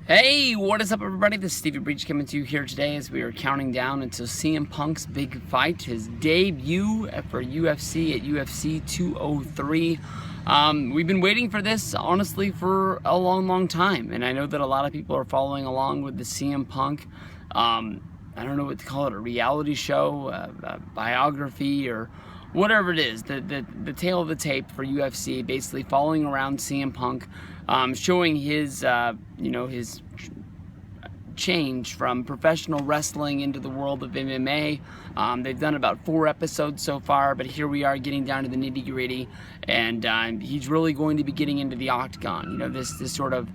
Hey, what is up, everybody? This is Stevie Breach coming to you here today as we are counting down until CM Punk's big fight, his debut for UFC at UFC 203. We've been waiting for this, honestly, for a long time, and I know that a lot of people are following along with the CM Punk, I don't know what to call it, a reality show, a biography, or whatever it is, the tale of the tape for UFC, basically following around CM Punk, showing his, his change from professional wrestling into the world of MMA. They've done about 4 episodes so far, but here we are getting down to the nitty-gritty, and he's really going to be getting into the octagon. This sort of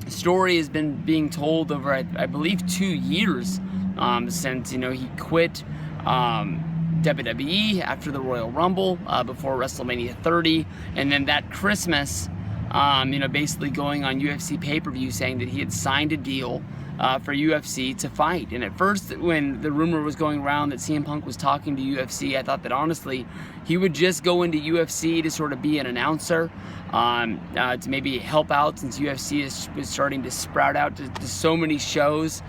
story has been being told over, I believe, 2 years since he quit WWE after the Royal Rumble, before WrestleMania 30, and then that Christmas, basically going on UFC pay-per-view saying that he had signed a deal for UFC to fight. And at first, when the rumor was going around that CM Punk was talking to UFC, I thought that honestly he would just go into UFC to sort of be an announcer, to maybe help out, since UFC was starting to sprout out to so many shows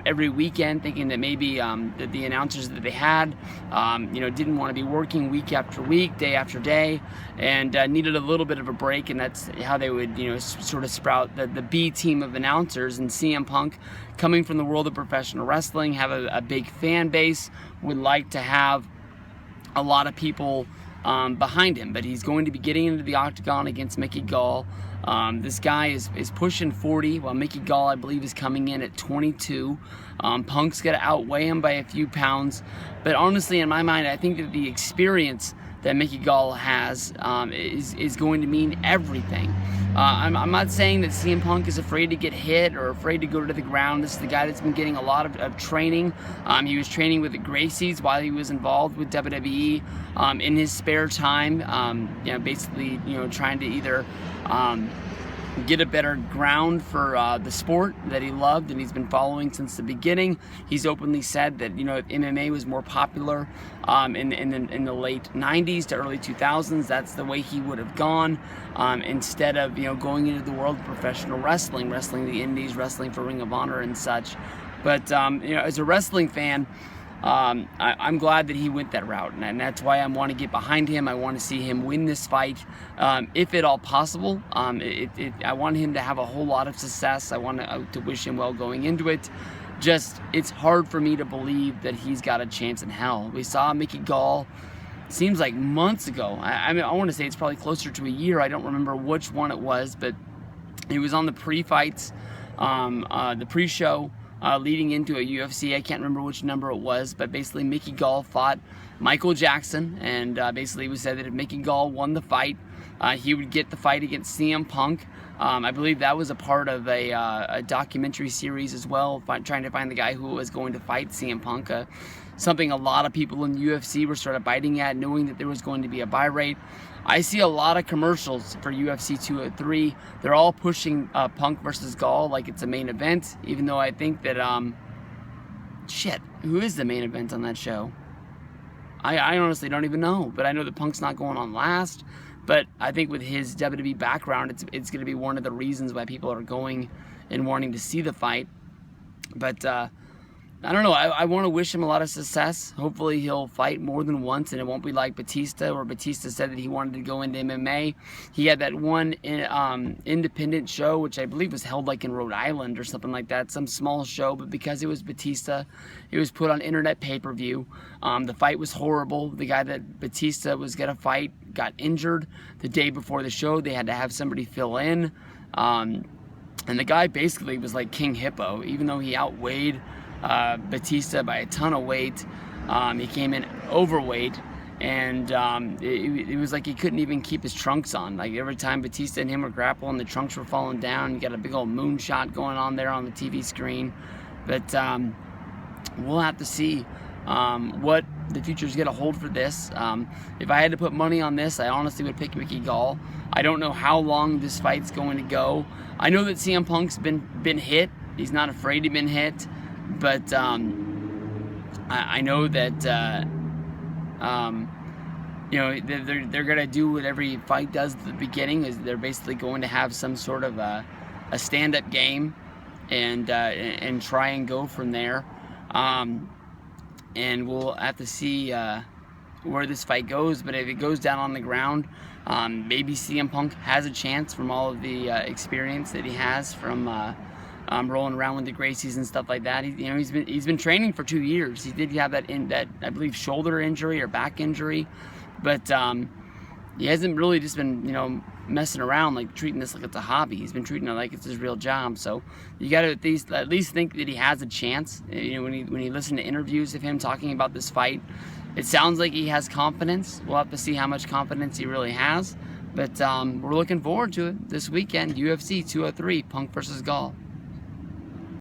every weekend, thinking that maybe that the announcers that they had didn't want to be working week after week, day after day, and needed a little bit of a break. And that's how they would sort of sprout the B team of announcers. And CM Punk, coming from the world of professional wrestling, have a big fan base, would like to have a lot of people behind him, but he's going to be getting into the octagon against Mickey Gall. This guy is pushing 40, while Mickey Gall, I believe, is coming in at 22. Punk's got to outweigh him by a few pounds, but honestly, in my mind, I think that the experience that Mickey Gall has is going to mean everything. I'm not saying that CM Punk is afraid to get hit or afraid to go to the ground. This is the guy that's been getting a lot of training. He was training with the Gracies while he was involved with WWE in his spare time, basically trying to either get a better ground for the sport that he loved and he's been following since the beginning. He's openly said that if MMA was more popular in the late 90s to early 2000s, that's the way he would have gone, instead of going into the world of professional wrestling the indies, wrestling for Ring of Honor and such. But as a wrestling fan, I'm glad that he went that route, and that's why I want to get behind him. I want to see him win this fight, if at all possible. I want him to have a whole lot of success. I want to wish him well going into it. It's hard for me to believe that he's got a chance in hell. We saw Mickey Gall, seems like months ago. I want to say it's probably closer to a year. I don't remember which one it was, but he was on the pre-fights, the pre-show, leading into a UFC. I can't remember which number it was, but basically Mickey Gall fought Michael Jackson, and basically it was said that if Mickey Gall won the fight, he would get the fight against CM Punk. I believe that was a part of a documentary series as well, trying to find the guy who was going to fight CM Punk. Something a lot of people in the UFC were sort of biting at, knowing that there was going to be a buy rate. I see a lot of commercials for UFC 203. They're all pushing Punk versus Gall like it's a main event, even though I think that, who is the main event on that show? I honestly don't even know, but I know that Punk's not going on last. But I think with his WWE background, it's going to be one of the reasons why people are going and wanting to see the fight. But I don't know. I want to wish him a lot of success. Hopefully he'll fight more than once, and it won't be like Batista, where Batista said that he wanted to go into MMA. He had that one independent show, which I believe was held like in Rhode Island or something like that, some small show, but because it was Batista, it was put on internet pay-per-view. The fight was horrible. The guy that Batista was going to fight got injured the day before the show. They had to have somebody fill in. And the guy basically was like King Hippo, even though he outweighed Batista by a ton of weight. He came in overweight, and it was like he couldn't even keep his trunks on. Like every time Batista and him were grappling, the trunks were falling down. You got a big old moonshot going on there on the TV screen. But we'll have to see what the future's going to hold for this. If I had to put money on this, I honestly would pick Mickey Gall. I don't know how long this fight's going to go. I know that CM Punk's been hit. He's not afraid to be hit. But I know that they're gonna do what every fight does at the beginning. Is they're basically going to have some sort of stand-up game and try and go from there. And we'll have to see where this fight goes. But if it goes down on the ground, maybe CM Punk has a chance from all of the experience that he has from rolling around with the Gracies and stuff like that. He's been training for 2 years. He did have that I believe shoulder injury or back injury, but he hasn't really just been messing around, like treating this like it's a hobby. He's been treating it like it's his real job. So you got to at least think that he has a chance. When you listen to interviews of him talking about this fight, it sounds like he has confidence. We'll have to see how much confidence he really has. But we're looking forward to it this weekend. UFC 203, Punk versus Gall.